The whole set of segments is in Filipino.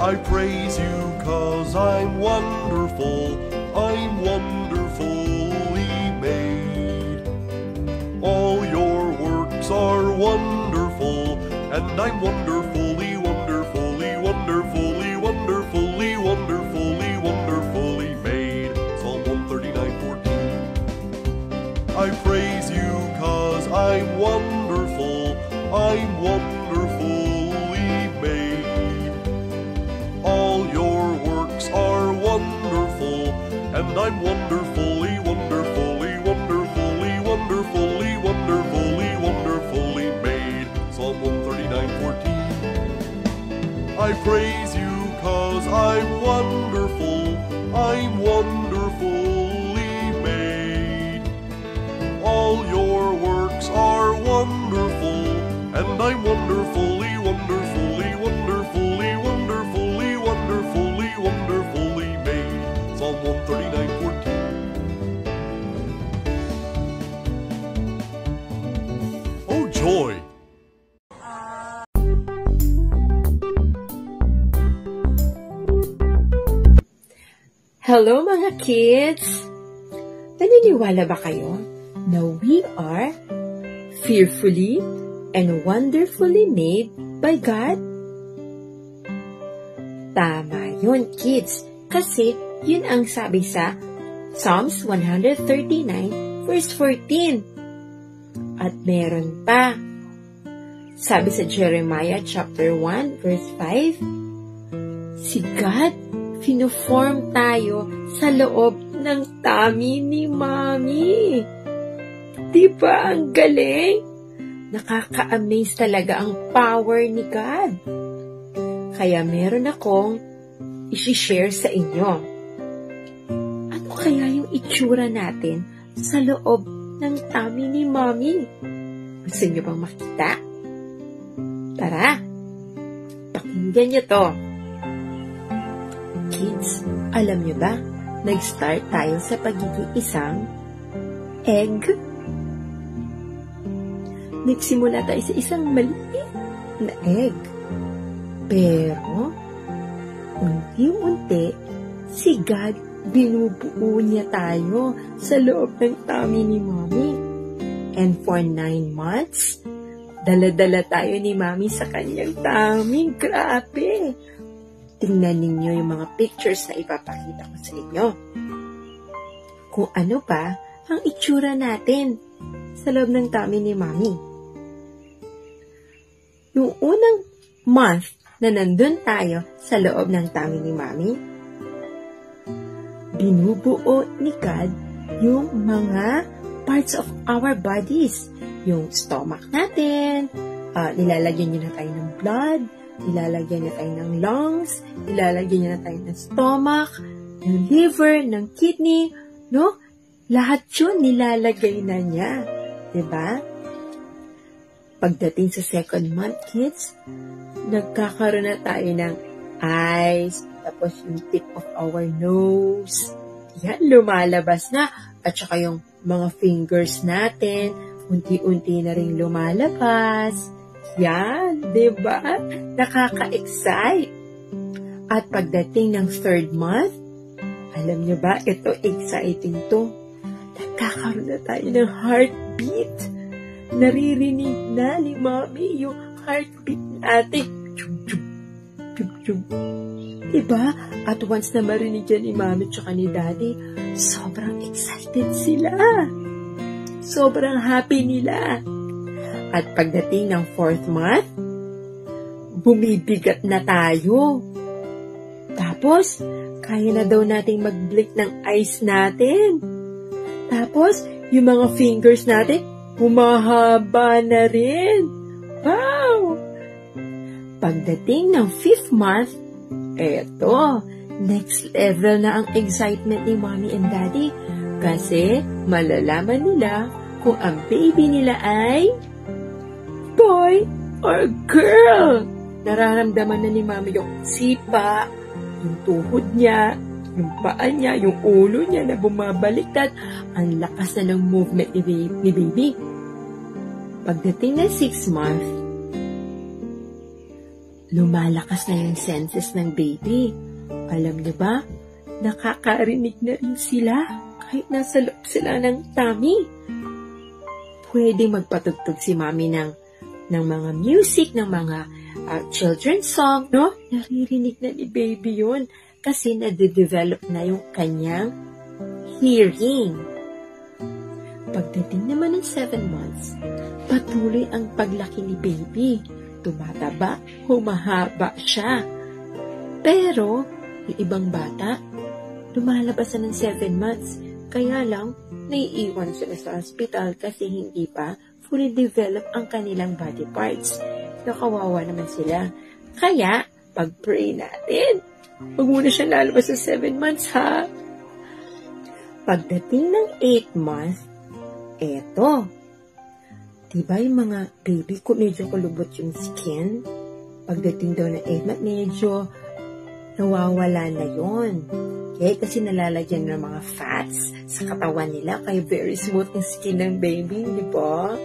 I praise you 'cause I'm wonderful, I'm wonderfully made. All your works are wonderful, and I'm wonderfully, wonderfully, wonderfully, wonderfully, wonderfully, wonderfully made. Psalm 139:14. I praise you 'cause I'm wonderful, I'm wonderfully made. All your works are wonderful, and I'm wonderfully, wonderfully, wonderfully, wonderfully, wonderfully, wonderfully made. Psalm 139:14. I praise you 'cause I'm wonderful, I'm wonderfully made. All your works are wonderful, and I'm wonderfully, wonderfully, wonderfully, wonderfully, wonderfully, wonderfully made. Psalm 139:14. Oh joy! Hello mga kids! Naniniwala ba kayo na we are fearfully and wonderfully made by God? Tama yun, kids, kasi yun ang sabi sa Psalms 139 verse 14. At meron pa, sabi sa Jeremiah chapter 1 verse 5, si God fino-form tayo sa loob ng tummy ni Mommy. Diba ang galing? Nakaka-amaze talaga ang power ni God. Kaya meron akong isi-share sa inyo. Ano kaya yung itsura natin sa loob ng tummy ni Mommy? Gusto niyo bang makita? Tara, pakinggan niyo to. Kids, alam niyo ba, nag-start tayo sa pagiging isang egg. Nagsimula tayo sa isang maliit na egg. Pero, unti-unti, si God, binubuo niya tayo sa loob ng tummy ni Mommy. And for 9 months, dala-dala tayo ni Mommy sa kanyang tummy. Grabe! Tingnan ninyo yung mga pictures na ipapakita ko sa inyo. Kung ano pa ang itsura natin sa loob ng tummy ni Mommy. Yung unang month na nandun tayo sa loob ng tummy ni Mommy, binubuo ni God yung mga parts of our bodies. Yung stomach natin, nilalagyan niya na tayo ng blood, ilalagyan niya tayo ng lungs, ilalagyan niya na tayo ng stomach, ng liver, ng kidney, no? Lahat yun nilalagay na niya. Diba? Pagdating sa second month, kids, nagkakaroon na tayo ng eyes, tapos yung tip of our nose. Yan, lumalabas na. At saka yung mga fingers natin, unti-unti na rin lumalabas. Yan, diba? Nakaka-excite. At pagdating ng third month, alam nyo ba, ito exciting to. Nagkakaroon na tayo ng heartbeat. Naririnig na ni Mommy yung heartbeat natin. Chub-chub, chub-chub. Diba? At once na marinig yan ni Mommy tsaka ni Daddy, sobrang excited sila. Sobrang happy nila. At pagdating ng fourth month, bumibigat na tayo. Tapos, kaya na daw nating mag-blink ng eyes natin. Tapos, yung mga fingers natin, humahaba na rin. Wow! Pagdating ng fifth month, eto, next level na ang excitement ni Mommy and Daddy. Kasi, malalaman nila kung ang baby nila ay boy or girl. Nararamdaman na ni Mommy yung sipa, yung tuhod niya, yung paa niya, yung ulo niya na bumabaliktad. Ang lakas na ng movement ni baby. Pagdating ng 6 month, lumalakas na yung senses ng baby. Alam niyo ba, nakakarinig na rin sila kahit nasa loob sila ng tummy. Pwede magpatugtog si mami ng mga music, ng mga children's song, no? Naririnig na ni baby yun kasi nade-develop na yung kanyang hearing. Pagdating naman ng 7 months, patuloy ang paglaki ni baby. Tumataba, humahaba siya. Pero, yung ibang bata, lumalabas na ng 7 months. Kaya lang, naiiwan sila sa hospital kasi hindi pa fully develop ang kanilang body parts. Kawawa naman sila. Kaya, pag-pray natin, huwag muna siya lalabas sa 7 months, ha? Pagdating ng 8 months, eto. Diba yung mga baby ko, medyo kulubot yung skin? Pagdating daw ng 8 months, medyo nawawala na yon. Okay? Kasi nalalagyan ng mga fats sa katawan nila. Kaya very smooth yung skin ng baby, di ba?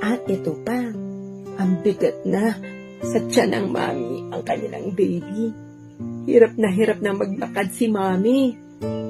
At ito pa, ang bigat na sa tiyan ng mami ang kanilang baby. Hirap na maglakad si mami.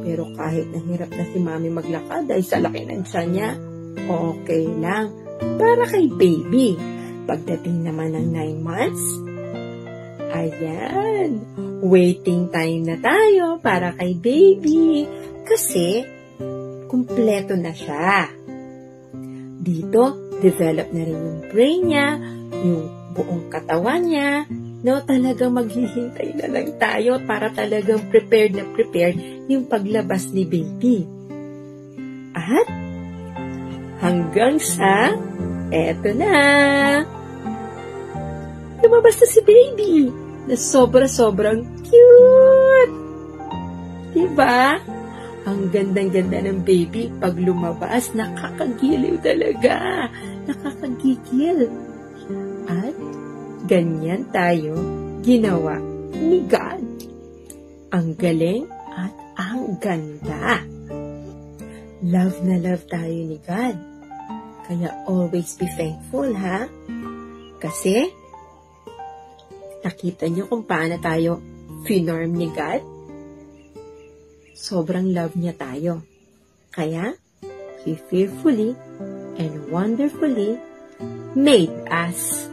Pero kahit nahirap na si mami maglakad ay sa laki ng tiyan niya, okay lang. Para kay baby. Pagdating naman ng 9 months, ayan, waiting time na tayo para kay baby. Kasi, kumpleto na siya. Dito, develop na rin yung brain niya, yung buong katawan niya. No, talagang maghihintay na lang tayo para talagang prepared yung paglabas ni baby. At, hanggang sa, eto na. Lumabas na si baby na sobrang cute. Diba? Ang gandang-ganda ng baby pag lumabas, nakakagiliw talaga. Nakakagigil. At ganyan tayo ginawa ni God. Ang galing at ang ganda. Love na love tayo ni God. Kaya always be thankful, ha? Kasi, nakita niyo kung paano tayo finorm ni God? Sobrang love niya tayo. Kaya, He fearfully and wonderfully made us.